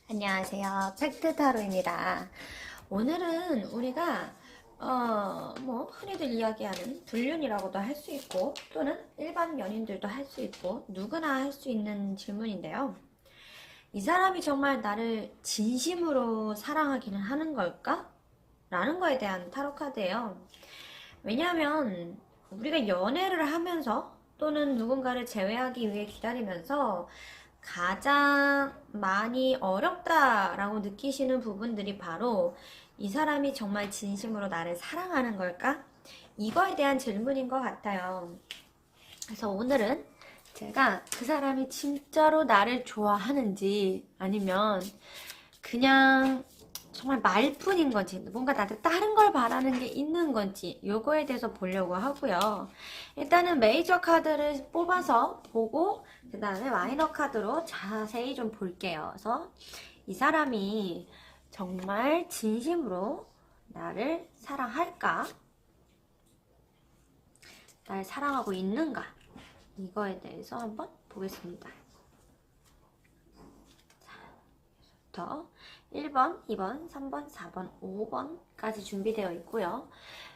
안녕하세요. 팩트타로입니다. 오늘은 우리가 흔히들 이야기하는 불륜이라고도 할 수 있고 또는 일반 연인들도 할 수 있고 누구나 할 수 있는 질문인데요. 이 사람이 정말 나를 진심으로 사랑하기는 하는 걸까? 라는 거에 대한 타로 카드예요. 왜냐하면 우리가 연애를 하면서 또는 누군가를 제외하기 위해 기다리면서 가장 많이 어렵다라고 느끼시는 부분들이 바로 이 사람이 정말 진심으로 나를 사랑하는 걸까? 이거에 대한 질문인 것 같아요. 그래서 오늘은 제가 그 사람이 진짜로 나를 좋아하는지 아니면 그냥 정말 말뿐인 건지 뭔가 나한테 다른 걸 바라는 게 있는 건지 요거에 대해서 보려고 하고요. 일단은 메이저 카드를 뽑아서 보고 그 다음에 마이너 카드로 자세히 좀 볼게요. 그래서 이 사람이 정말 진심으로 나를 사랑할까? 날 사랑하고 있는가? 이거에 대해서 한번 보겠습니다. 자, 1번, 2번, 3번, 4번, 5번까지 준비되어 있고요.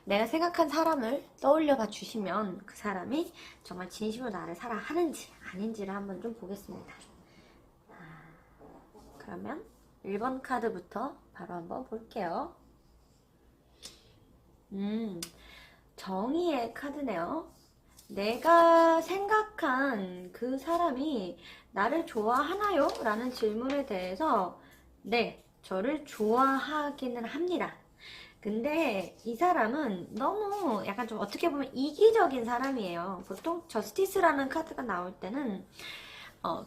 내가 생각한 사람을 떠올려 봐 주시면 그 사람이 정말 진심으로 나를 사랑하는지 아닌지를 한번 좀 보겠습니다. 그러면 1번 카드부터 바로 한번 볼게요. 정의의 카드네요. 내가 생각한 그 사람이 나를 좋아하나요? 라는 질문에 대해서 네, 저를 좋아하기는 합니다. 근데 이 사람은 너무 약간 좀 어떻게 보면 이기적인 사람이에요. 보통 저스티스라는 카드가 나올 때는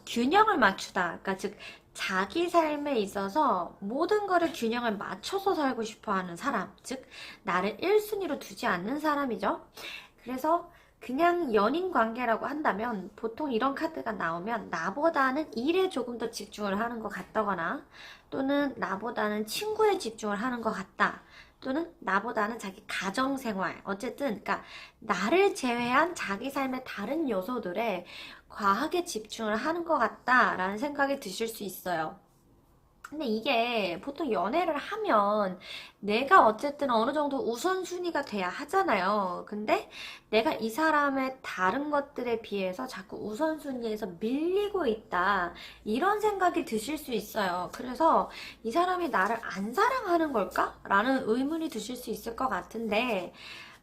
균형을 맞추다. 그러니까 즉 자기 삶에 있어서 모든 거를 균형을 맞춰서 살고 싶어 하는 사람. 즉 나를 1순위로 두지 않는 사람이죠. 그래서 그냥 연인 관계라고 한다면 보통 이런 카드가 나오면 나보다는 일에 조금 더 집중을 하는 것 같다거나 또는 나보다는 친구에 집중을 하는 것 같다. 또는 나보다는 자기 가정생활 어쨌든 그러니까 나를 제외한 자기 삶의 다른 요소들에 과하게 집중을 하는 것 같다라는 생각이 드실 수 있어요. 근데 이게 보통 연애를 하면 내가 어쨌든 어느 정도 우선순위가 돼야 하잖아요. 근데 내가 이 사람의 다른 것들에 비해서 자꾸 우선순위에서 밀리고 있다. 이런 생각이 드실 수 있어요. 그래서 이 사람이 나를 안 사랑하는 걸까? 라는 의문이 드실 수 있을 것 같은데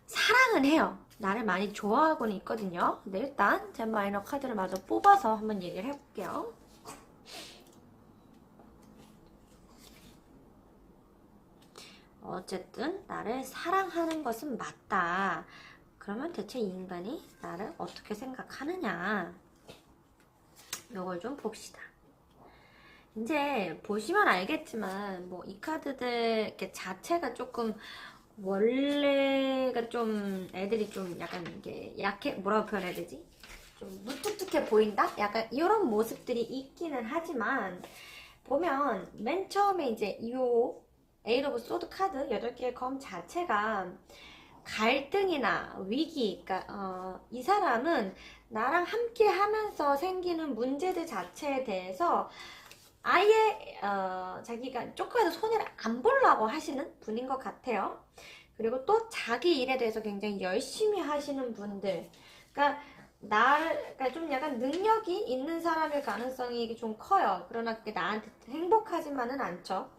사랑은 해요. 나를 많이 좋아하고는 있거든요. 근데 일단 제 마이너 카드를 마저 뽑아서 한번 얘기를 해볼게요. 어쨌든 나를 사랑하는 것은 맞다. 그러면 대체 이 인간이 나를 어떻게 생각하느냐 이걸 좀 봅시다. 이제 보시면 알겠지만 뭐 이 카드들 이렇게 자체가 조금 원래가 좀 애들이 좀 약간 이게 약해 뭐라고 표현해야 되지? 좀 무뚝뚝해 보인다? 약간 이런 모습들이 있기는 하지만 보면 맨 처음에 이제 이 에이드 오브 소드 카드 8개의 검 자체가 갈등이나 위기, 그러니까 이 사람은 나랑 함께 하면서 생기는 문제들 자체에 대해서 아예 자기가 조금이라도 손해를 안 보려고 하시는 분인 것 같아요. 그리고 또 자기 일에 대해서 굉장히 열심히 하시는 분들, 그러니까 그러니까 좀 약간 능력이 있는 사람일 가능성이 좀 커요. 그러나 그게 나한테 행복하지만은 않죠.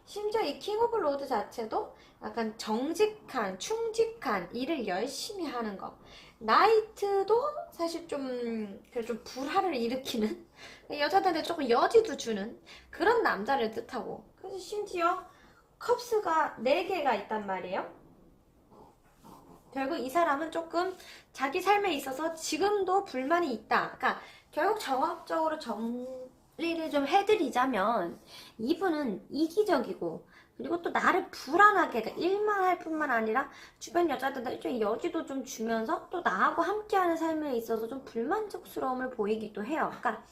심지어 이 킹 오브 로드 자체도 약간 정직한, 충직한 일을 열심히 하는 거. 나이트도 사실 좀 불화를 일으키는 여자들한테 조금 여지도 주는 그런 남자를 뜻하고. 그래서 심지어 컵스가 4개가 있단 말이에요. 결국 이 사람은 조금 자기 삶에 있어서 지금도 불만이 있다. 그러니까 결국 종합적으로 정리를 좀 해드리자면 이분은 이기적이고 그리고 또 나를 불안하게 그러니까 일만 할 뿐만 아니라 주변 여자들한테 일종의 여지도 좀 주면서 또 나하고 함께하는 삶에 있어서 좀 불만족스러움을 보이기도 해요. 그러니까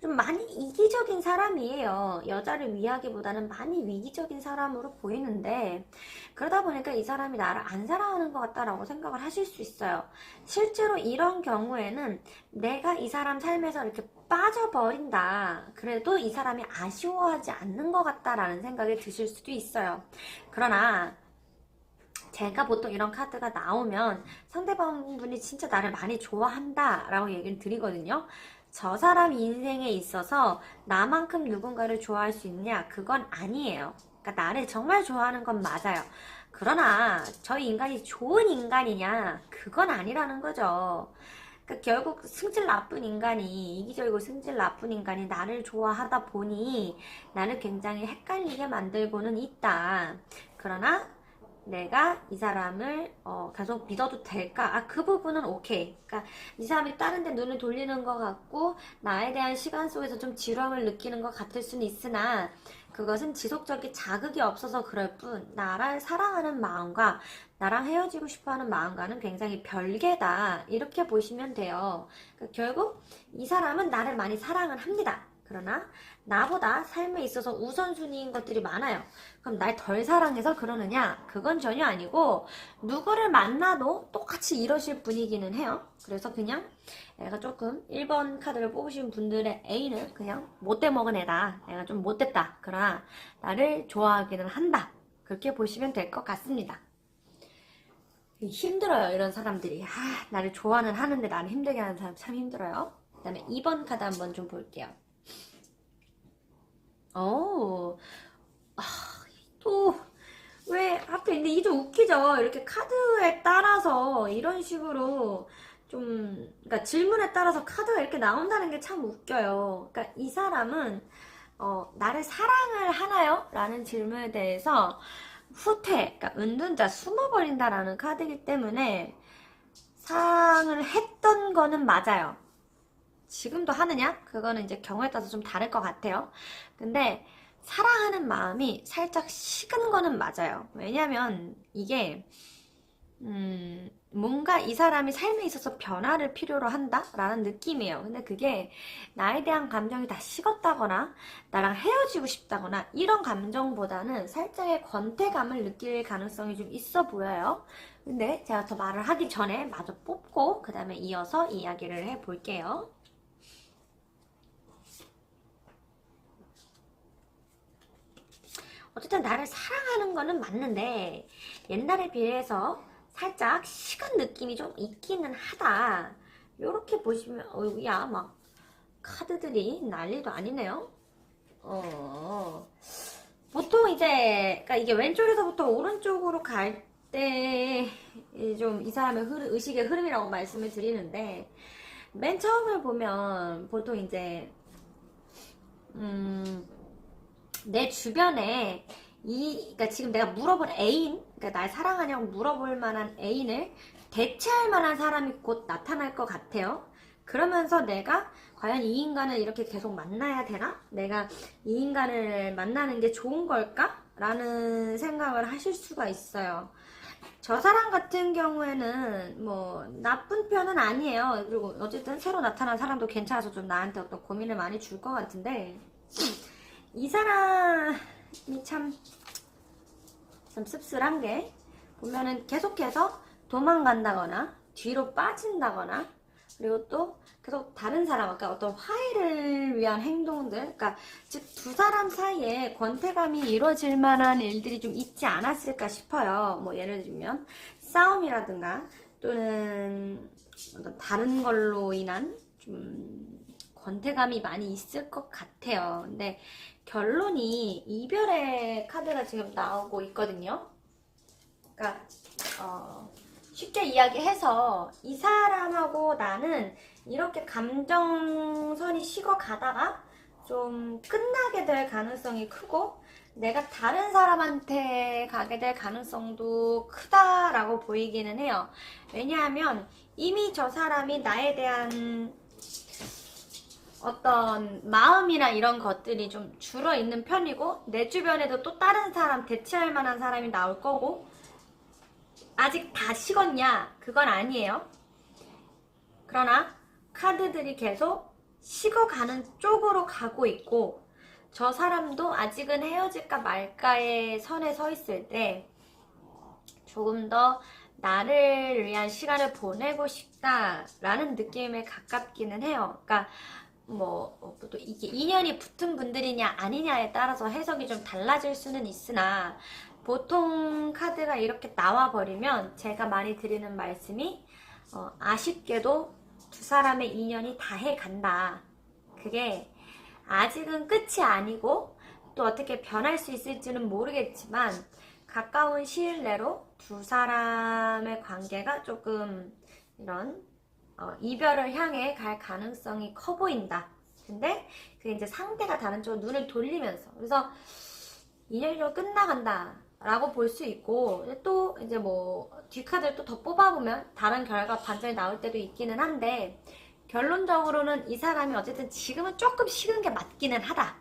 좀 많이 이기적인 사람이에요. 여자를 위하기보다는 많이 위기적인 사람으로 보이는데, 그러다 보니까 이 사람이 나를 안 사랑하는 것 같다라고 생각을 하실 수 있어요. 실제로 이런 경우에는 내가 이 사람 삶에서 이렇게 빠져버린다. 그래도 이 사람이 아쉬워하지 않는 것 같다라는 생각이 드실 수도 있어요. 그러나 제가 보통 이런 카드가 나오면 상대방분이 진짜 나를 많이 좋아한다 라고 얘기를 드리거든요. 저 사람 인생에 있어서 나만큼 누군가를 좋아할 수 있냐? 그건 아니에요. 그러니까 나를 정말 좋아하는 건 맞아요. 그러나 저 인간이 좋은 인간이냐? 그건 아니라는 거죠. 그러니까 결국 승질 나쁜 인간이, 이기적이고 승질 나쁜 인간이 나를 좋아하다 보니 나를 굉장히 헷갈리게 만들고는 있다. 그러나 내가 이 사람을 계속 믿어도 될까? 그 부분은 오케이. 그러니까 이 사람이 다른 데 눈을 돌리는 것 같고 나에 대한 시간 속에서 좀 지루함을 느끼는 것 같을 수는 있으나 그것은 지속적인 자극이 없어서 그럴 뿐 나를 사랑하는 마음과 나랑 헤어지고 싶어하는 마음과는 굉장히 별개다. 이렇게 보시면 돼요. 그러니까 결국 이 사람은 나를 많이 사랑을 합니다. 그러나 나보다 삶에 있어서 우선순위인 것들이 많아요. 그럼 날 덜 사랑해서 그러느냐? 그건 전혀 아니고 누구를 만나도 똑같이 이러실 분이기는 해요. 그래서 그냥 애가 조금 1번 카드를 뽑으신 분들의 A는 그냥 못돼 먹은 애다. 애가 좀 못됐다. 그러나 나를 좋아하기는 한다. 그렇게 보시면 될 것 같습니다. 힘들어요, 이런 사람들이. 나를 좋아는 하는데 나를 힘들게 하는 사람 참 힘들어요. 그 다음에 2번 카드 한번 좀 볼게요. 또, 왜, 하필, 근데 이게 좀 웃기죠? 이렇게 카드에 따라서 이런 식으로 그러니까 질문에 따라서 카드가 이렇게 나온다는 게 참 웃겨요. 그러니까 이 사람은, 나를 사랑을 하나요? 라는 질문에 대해서 후퇴, 그러니까 은둔자, 숨어버린다라는 카드이기 때문에 사랑을 했던 거는 맞아요. 지금도 하느냐? 그거는 이제 경우에 따라서 좀 다를 것 같아요. 근데 사랑하는 마음이 살짝 식은 거는 맞아요. 왜냐면 이게 뭔가 이 사람이 삶에 있어서 변화를 필요로 한다라는 느낌이에요. 근데 그게 나에 대한 감정이 다 식었다거나 나랑 헤어지고 싶다거나 이런 감정보다는 살짝의 권태감을 느낄 가능성이 좀 있어 보여요. 근데 제가 더 말을 하기 전에 마저 뽑고 그 다음에 이어서 이야기를 해볼게요. 어쨌든 나를 사랑하는 거는 맞는데 옛날에 비해서 살짝 식은 느낌이 좀 있기는 하다. 요렇게 보시면 어이구야 막 카드들이 난리도 아니네요. 보통 이제 그러니까 이게 왼쪽에서부터 오른쪽으로 갈 때 좀 이 사람의 의식의 흐름이라고 말씀을 드리는데 맨 처음을 보면 보통 이제 내 주변에 그러니까 지금 내가 물어본 애인, 그러니까 날 사랑하냐고 물어볼 만한 애인을 대체할 만한 사람이 곧 나타날 것 같아요. 그러면서 내가 과연 이 인간을 이렇게 계속 만나야 되나? 내가 이 인간을 만나는 게 좋은 걸까? 라는 생각을 하실 수가 있어요. 저 사람 같은 경우에는 뭐 나쁜 편은 아니에요. 그리고 어쨌든 새로 나타난 사람도 괜찮아서 좀 나한테 어떤 고민을 많이 줄 것 같은데 이 사람이 참 씁쓸한 게 보면은 계속해서 도망간다거나 뒤로 빠진다거나 그리고 또 계속 다른 사람 아까 어떤 화해를 위한 행동들 그러니까 즉 두 사람 사이에 권태감이 이루어질 만한 일들이 좀 있지 않았을까 싶어요. 뭐 예를 들면 싸움이라든가 또는 어떤 다른 걸로 인한 좀 권태감이 많이 있을 것 같아요. 근데 결론이 이별의 카드가 지금 나오고 있거든요. 그러니까 쉽게 이야기해서 이 사람하고 나는 이렇게 감정선이 식어가다가 좀 끝나게 될 가능성이 크고 내가 다른 사람한테 가게 될 가능성도 크다라고 보이기는 해요. 왜냐하면 이미 저 사람이 나에 대한 어떤 마음이나 이런 것들이 좀 줄어 있는 편이고 내 주변에도 또 다른 사람 대체할 만한 사람이 나올 거고 아직 다 식었냐? 그건 아니에요. 그러나 카드들이 계속 식어가는 쪽으로 가고 있고, 저 사람도 아직은 헤어질까 말까의 선에 서 있을 때 조금 더 나를 위한 시간을 보내고 싶다라는 느낌에 가깝기는 해요. 그러니까 또 이게 인연이 붙은 분들이냐 아니냐에 따라서 해석이 좀 달라질 수는 있으나, 보통 카드가 이렇게 나와버리면 제가 많이 드리는 말씀이 아쉽게도 두 사람의 인연이 다해 간다. 그게 아직은 끝이 아니고 또 어떻게 변할 수 있을지는 모르겠지만, 가까운 시일 내로 두 사람의 관계가 조금 이런 이별을 향해 갈 가능성이 커 보인다. 근데 그게 이제 상대가 다른 쪽으로 눈을 돌리면서, 그래서 인연이 좀 끝나간다 라고 볼 수 있고, 또 이제 뒷카드를 또 더 뽑아보면 다른 결과 반전이 나올 때도 있기는 한데, 결론적으로는 이 사람이 어쨌든 지금은 조금 식은 게 맞기는 하다.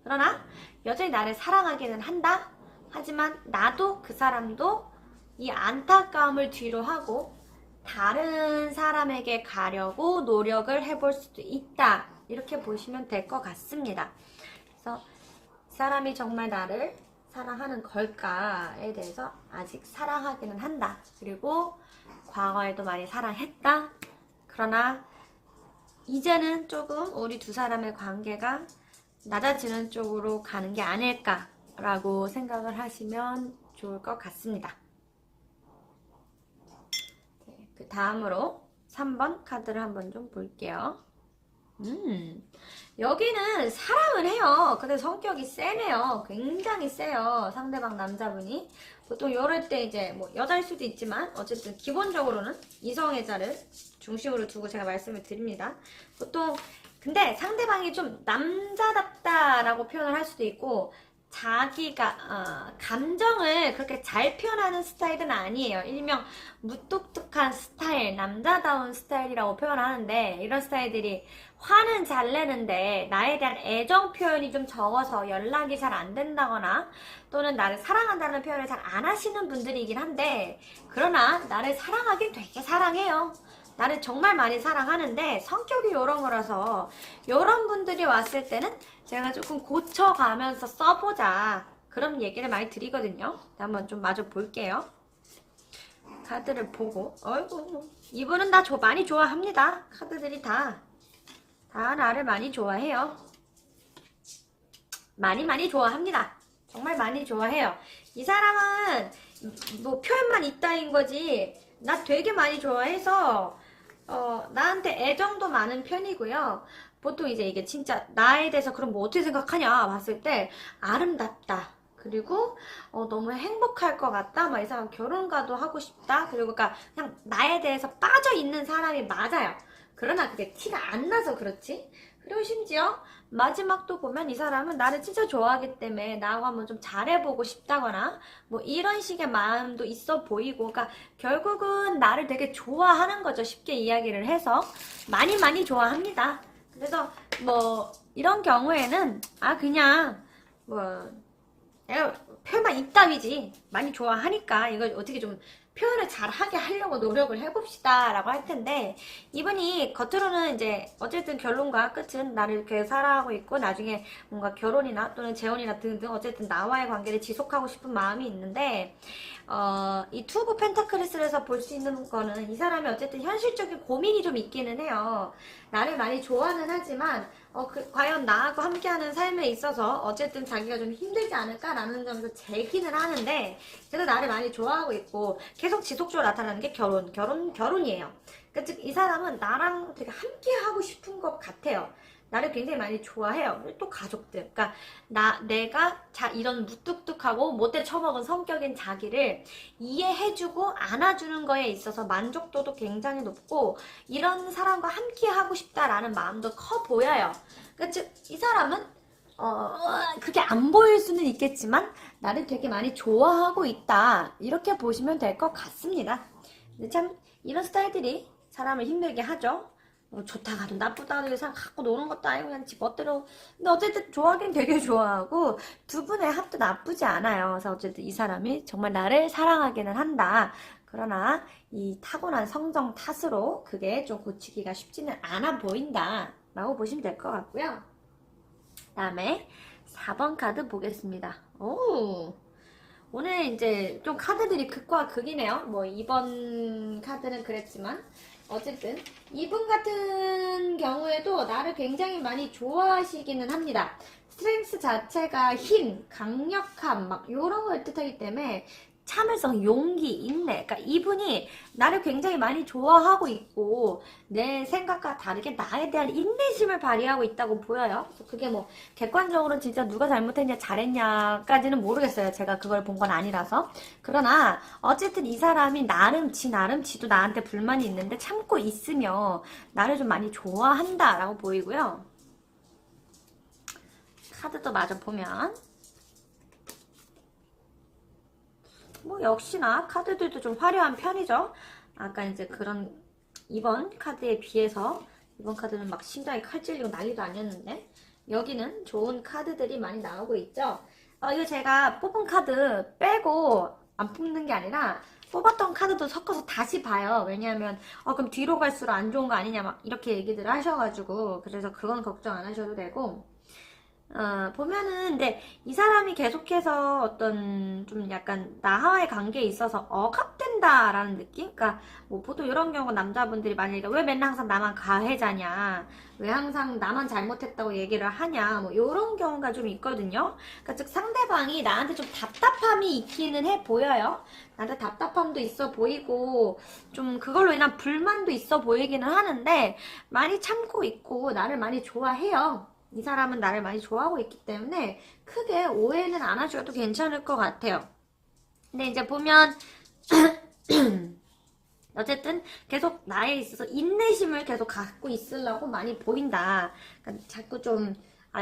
그러나 여전히 나를 사랑하기는 한다. 하지만 나도 그 사람도 이 안타까움을 뒤로 하고 다른 사람에게 가려고 노력을 해볼 수도 있다. 이렇게 보시면 될 것 같습니다. 그래서 이 사람이 정말 나를 사랑하는 걸까에 대해서 아직 사랑하기는 한다. 그리고 과거에도 많이 사랑했다. 그러나 이제는 조금 우리 두 사람의 관계가 낮아지는 쪽으로 가는 게 아닐까라고 생각을 하시면 좋을 것 같습니다. 네, 그 다음으로 3번 카드를 한번 좀 볼게요. 여기는 사랑을 해요. 근데 성격이 세네요. 굉장히 세요. 상대방 남자분이. 보통 이럴 때 이제 여자일 수도 있지만 어쨌든 기본적으로는 이성애자를 중심으로 두고 제가 말씀을 드립니다. 보통 근데 상대방이 좀 남자답다라고 표현을 할 수도 있고, 자기가 감정을 그렇게 잘 표현하는 스타일은 아니에요. 일명 무뚝뚝한 스타일, 남자다운 스타일이라고 표현하는데, 이런 스타일들이 화는 잘 내는데 나에 대한 애정 표현이 좀 적어서 연락이 잘 안 된다거나, 또는 나를 사랑한다는 표현을 잘 안 하시는 분들이긴 한데, 그러나 나를 사랑하긴 되게 사랑해요. 나를 정말 많이 사랑하는데 성격이 이런 거라서, 이런 분들이 왔을 때는 제가 조금 고쳐가면서 써보자, 그런 얘기를 많이 드리거든요. 한번 좀 마저 볼게요. 카드를 보고, 어이구, 이분은 나 많이 좋아합니다. 카드들이 다 나를 많이 좋아해요. 많이 좋아합니다. 정말 많이 좋아해요. 이 사람은 표현만 있다인 거지 나 되게 많이 좋아해서 나한테 애정도 많은 편이고요. 보통 이제 이게 진짜 나에 대해서 그럼 어떻게 생각하냐 봤을 때, 아름답다. 그리고 너무 행복할 것 같다. 이 사람 결혼과도 하고 싶다. 그리고 그냥 나에 대해서 빠져 있는 사람이 맞아요. 그러나 그게 티가 안 나서 그렇지. 그리고 심지어 마지막도 보면 이 사람은 나를 진짜 좋아하기 때문에 나하고 한번 좀 잘해보고 싶다거나 이런 식의 마음도 있어 보이고, 그러니까 결국은 나를 되게 좋아하는 거죠. 쉽게 이야기를 해서 많이 좋아합니다. 그래서 이런 경우에는 그냥 내가 표현만 이따위지 많이 좋아하니까 이걸 어떻게 좀 표현을 잘하게 하려고 노력을 해봅시다 라고 할 텐데, 이분이 겉으로는 이제 어쨌든 결론과 끝은 나를 이렇게 사랑하고 있고, 나중에 뭔가 결혼이나 또는 재혼이나 등등 어쨌든 나와의 관계를 지속하고 싶은 마음이 있는데, 이 투 오브 펜타클스에서 볼 수 있는 거는 이 사람이 어쨌든 현실적인 고민이 좀 있기는 해요. 나를 많이 좋아는 하지만 과연 나하고 함께하는 삶에 있어서 어쨌든 자기가 좀 힘들지 않을까라는 점에서 제기는 하는데, 그래도 나를 많이 좋아하고 있고 계속 지속적으로 나타나는 게 결혼이에요. 그러니까 즉 이 사람은 나랑 되게 함께하고 싶은 것 같아요. 나를 굉장히 많이 좋아해요. 또 가족들. 그러니까 내가 이런 무뚝뚝하고 못돼 처먹은 성격인 자기를 이해해주고 안아주는 거에 있어서 만족도도 굉장히 높고, 이런 사람과 함께 하고 싶다라는 마음도 커 보여요. 그러니까 즉 이 사람은 그게 안 보일 수는 있겠지만 나를 되게 많이 좋아하고 있다, 이렇게 보시면 될 것 같습니다. 근데 참 이런 스타일들이 사람을 힘들게 하죠. 좋다가도 나쁘다가도 사람 갖고 노는 것도 아니고 그냥 지 멋대로. 근데 어쨌든 좋아하긴 되게 좋아하고 두 분의 합도 나쁘지 않아요. 그래서 어쨌든 이 사람이 정말 나를 사랑하기는 한다. 그러나 이 타고난 성정 탓으로 그게 좀 고치기가 쉽지는 않아 보인다. 라고 보시면 될 것 같고요. 다음에 4번 카드 보겠습니다. 오늘 이제 좀 카드들이 극과 극이네요. 뭐 이번 카드는 그랬지만 어쨌든 이분 같은 경우에도 나를 굉장히 많이 좋아하시기는 합니다. 스트렝스 자체가 힘, 강력함 막 이런 걸 뜻하기 때문에 참을성, 용기, 인내. 그러니까 이분이 나를 굉장히 많이 좋아하고 있고 내 생각과 다르게 나에 대한 인내심을 발휘하고 있다고 보여요. 그래서 그게 뭐 객관적으로 진짜 누가 잘못했냐 잘했냐까지는 모르겠어요. 제가 그걸 본 건 아니라서. 그러나 어쨌든 이 사람이 나름 지도 나한테 불만이 있는데 참고 있으며 나를 좀 많이 좋아한다라고 보이고요. 카드도 마저 보면 뭐 역시나 카드들도 좀 화려한 편이죠. 아까 이제 그런 이번 카드에 비해서 이번 카드는 막 심장이 칼질리고 난리도 아니었는데 여기는 좋은 카드들이 많이 나오고 있죠. 이거 제가 뽑은 카드 빼고 안 뽑는 게 아니라 뽑았던 카드도 섞어서 다시 봐요. 왜냐하면 그럼 뒤로 갈수록 안 좋은 거 아니냐 막 이렇게 얘기들 하셔가지고 그래서 그건 걱정 안 하셔도 되고 보면은, 근데 이 사람이 계속해서 어떤 좀 약간 나와의 관계에 있어서 억압된다라는 느낌? 그러니까 뭐 보통 이런 경우 남자분들이 만약에 왜 맨날 항상 나만 가해자냐, 왜 항상 나만 잘못했다고 얘기를 하냐, 뭐 이런 경우가 좀 있거든요. 그러니까 즉 상대방이 나한테 좀 답답함이 있기는 해 보여요. 나한테 답답함도 있어 보이고 좀 그걸로 인한 불만도 있어 보이기는 하는데 많이 참고 있고 나를 많이 좋아해요. 이 사람은 나를 많이 좋아하고 있기 때문에 크게 오해는 안 하셔도 괜찮을 것 같아요. 근데 이제 보면 어쨌든 계속 나에 있어서 인내심을 계속 갖고 있으려고 많이 보인다. 그러니까 자꾸 좀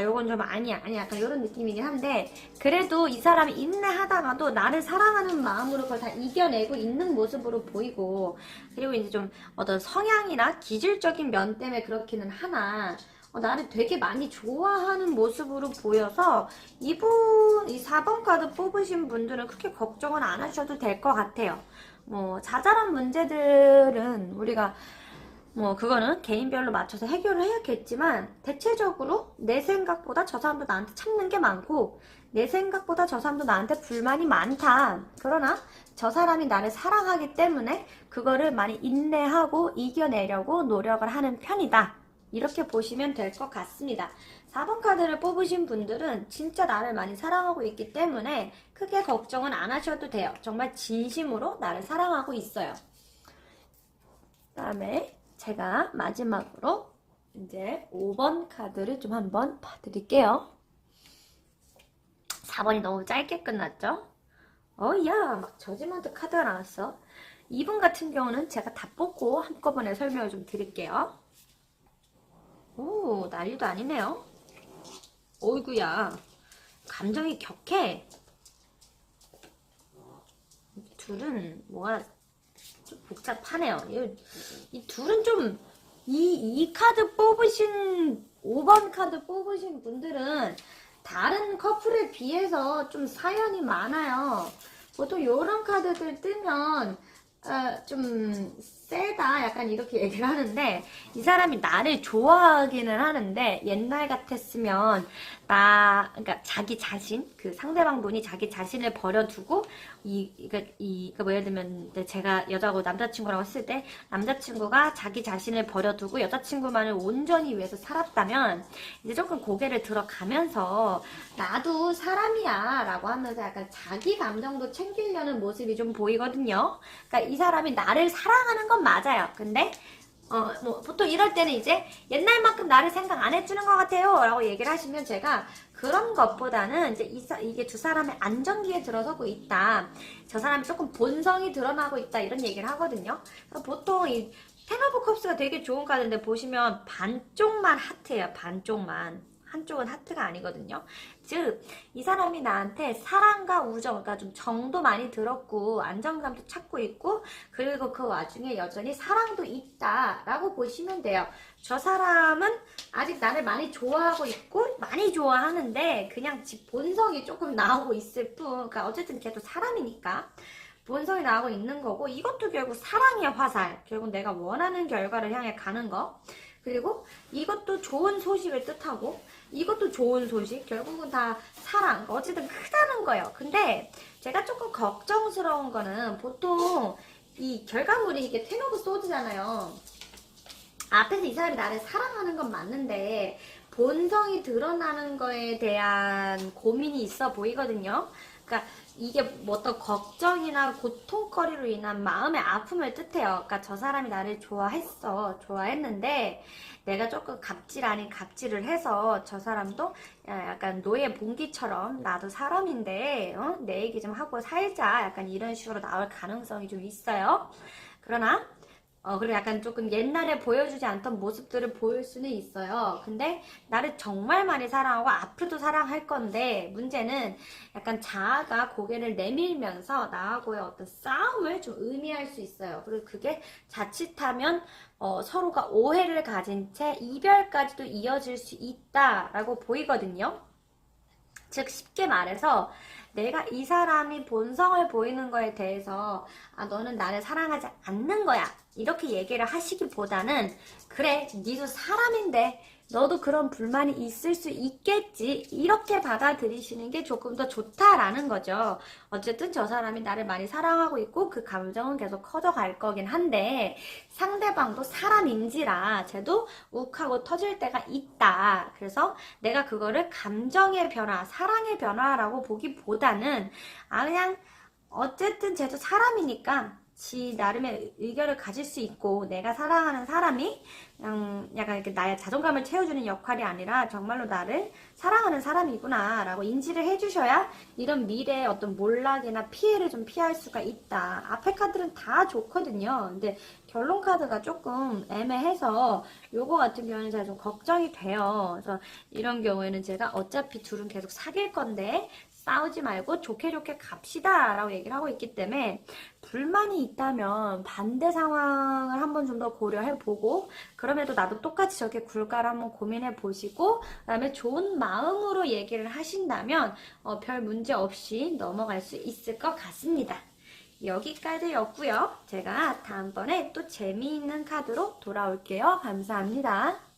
요건 좀 아니야 약간 이런 느낌이긴 한데 그래도 이 사람이 인내하다가도 나를 사랑하는 마음으로 그걸 다 이겨내고 있는 모습으로 보이고 그리고 이제 좀 어떤 성향이나 기질적인 면 때문에 그렇기는 하나 나를 되게 많이 좋아하는 모습으로 보여서 이 4번 카드 뽑으신 분들은 크게 걱정은 안 하셔도 될 것 같아요. 뭐 자잘한 문제들은 우리가 뭐 그거는 개인별로 맞춰서 해결을 해야겠지만 대체적으로 내 생각보다 저 사람도 나한테 참는 게 많고 내 생각보다 저 사람도 나한테 불만이 많다. 그러나 저 사람이 나를 사랑하기 때문에 그거를 많이 인내하고 이겨내려고 노력을 하는 편이다. 이렇게 보시면 될 것 같습니다. 4번 카드를 뽑으신 분들은 진짜 나를 많이 사랑하고 있기 때문에 크게 걱정은 안 하셔도 돼요. 정말 진심으로 나를 사랑하고 있어요. 다음에 제가 마지막으로 이제 5번 카드를 좀 한번 봐드릴게요. 4번이 너무 짧게 끝났죠? 야, 막 저지먼트 카드가 나왔어. 2번 같은 경우는 제가 다 뽑고 한꺼번에 설명을 좀 드릴게요. 오, 난리도 아니네요. 어이구야, 감정이 격해. 둘은 뭐가 좀 복잡하네요. 이 둘은 좀 이 카드 뽑으신 5번 카드 뽑으신 분들은 다른 커플에 비해서 좀 사연이 많아요. 보통 이런 카드들 뜨면 좀 세다 약간 이렇게 얘기를 하는데 이 사람이 나를 좋아하기는 하는데 옛날 같았으면 그러니까 자기 자신 그 상대방 분이 자기 자신을 버려두고 그러니까 뭐 예를 들면 제가 여자고 남자친구라고 했을 때 남자친구가 자기 자신을 버려두고 여자친구만을 온전히 위해서 살았다면 이제 조금 고개를 들어가면서 나도 사람이야 라고 하면서 약간 자기 감정도 챙기려는 모습이 좀 보이거든요. 그러니까 이 사람이 나를 사랑하는 건 맞아요. 근데 뭐 보통 이럴 때는 이제 옛날만큼 나를 생각 안 해주는 것 같아요 라고 얘기를 하시면 제가 그런 것보다는 이제 이게 두 사람의 안정기에 들어서고 있다. 저 사람이 조금 본성이 드러나고 있다 이런 얘기를 하거든요. 보통 이 텐 오브 컵스가 되게 좋은 카드인데 보시면 반쪽만 하트예요. 반쪽만. 한쪽은 하트가 아니거든요. 즉, 이 사람이 나한테 사랑과 우정, 그러니까 좀 정도 많이 들었고, 안정감도 찾고 있고, 그리고 그 와중에 여전히 사랑도 있다라고 보시면 돼요. 저 사람은 아직 나를 많이 좋아하고 있고, 많이 좋아하는데, 그냥 지 본성이 조금 나오고 있을 뿐, 그러니까 어쨌든 걔도 사람이니까. 본성이 나오고 있는 거고 이것도 결국 사랑의 화살 결국 내가 원하는 결과를 향해 가는 거 그리고 이것도 좋은 소식을 뜻하고 이것도 좋은 소식. 결국은 다 사랑. 어쨌든 크다는 거예요. 근데 제가 조금 걱정스러운 거는 보통 이 결과물이 이게 텐 오브 소드잖아요. 앞에서 이 사람이 나를 사랑하는 건 맞는데 본성이 드러나는 거에 대한 고민이 있어 보이거든요. 그러니까 이게 뭐 어떤 걱정이나 고통거리로 인한 마음의 아픔을 뜻해요. 그러니까 저 사람이 나를 좋아했는데 내가 조금 갑질 아닌 갑질을 해서 저 사람도 약간 노예 봉기처럼 나도 사람인데 내 얘기 좀 하고 살자 약간 이런 식으로 나올 가능성이 좀 있어요. 그러나 그리고 약간 조금 옛날에 보여주지 않던 모습들을 보일 수는 있어요. 근데 나를 정말 많이 사랑하고 앞으로도 사랑할 건데 문제는 약간 자아가 고개를 내밀면서 나하고의 어떤 싸움을 좀 의미할 수 있어요. 그리고 그게 자칫하면 서로가 오해를 가진 채 이별까지도 이어질 수 있다라고 보이거든요. 즉 쉽게 말해서 내가 이 사람이 본성을 보이는 거에 대해서 너는 나를 사랑하지 않는 거야 이렇게 얘기를 하시기보다는 그래 니도 사람인데 너도 그런 불만이 있을 수 있겠지 이렇게 받아들이시는 게 조금 더 좋다라는 거죠. 어쨌든 저 사람이 나를 많이 사랑하고 있고 그 감정은 계속 커져갈 거긴 한데 상대방도 사람인지라 쟤도 욱하고 터질 때가 있다. 그래서 내가 그거를 감정의 변화, 사랑의 변화라고 보기보다는 그냥 어쨌든 쟤도 사람이니까 지 나름의 의견을 가질 수 있고 내가 사랑하는 사람이 그냥 약간 이렇게 나의 자존감을 채워주는 역할이 아니라 정말로 나를 사랑하는 사람이구나 라고 인지를 해주셔야 이런 미래의 어떤 몰락이나 피해를 좀 피할 수가 있다. 앞에 카드는 다 좋거든요. 근데 결론 카드가 조금 애매해서 요거 같은 경우는 제가 좀 걱정이 돼요. 그래서 이런 경우에는 제가 어차피 둘은 계속 사귈 건데 싸우지 말고 좋게 좋게 갑시다 라고 얘기를 하고 있기 때문에 불만이 있다면 반대 상황을 한번 좀 더 고려해보고 그럼에도 나도 똑같이 저렇게 굴까를 한번 고민해보시고 그 다음에 좋은 마음으로 얘기를 하신다면 별 문제 없이 넘어갈 수 있을 것 같습니다. 여기까지였고요. 제가 다음번에 또 재미있는 카드로 돌아올게요. 감사합니다.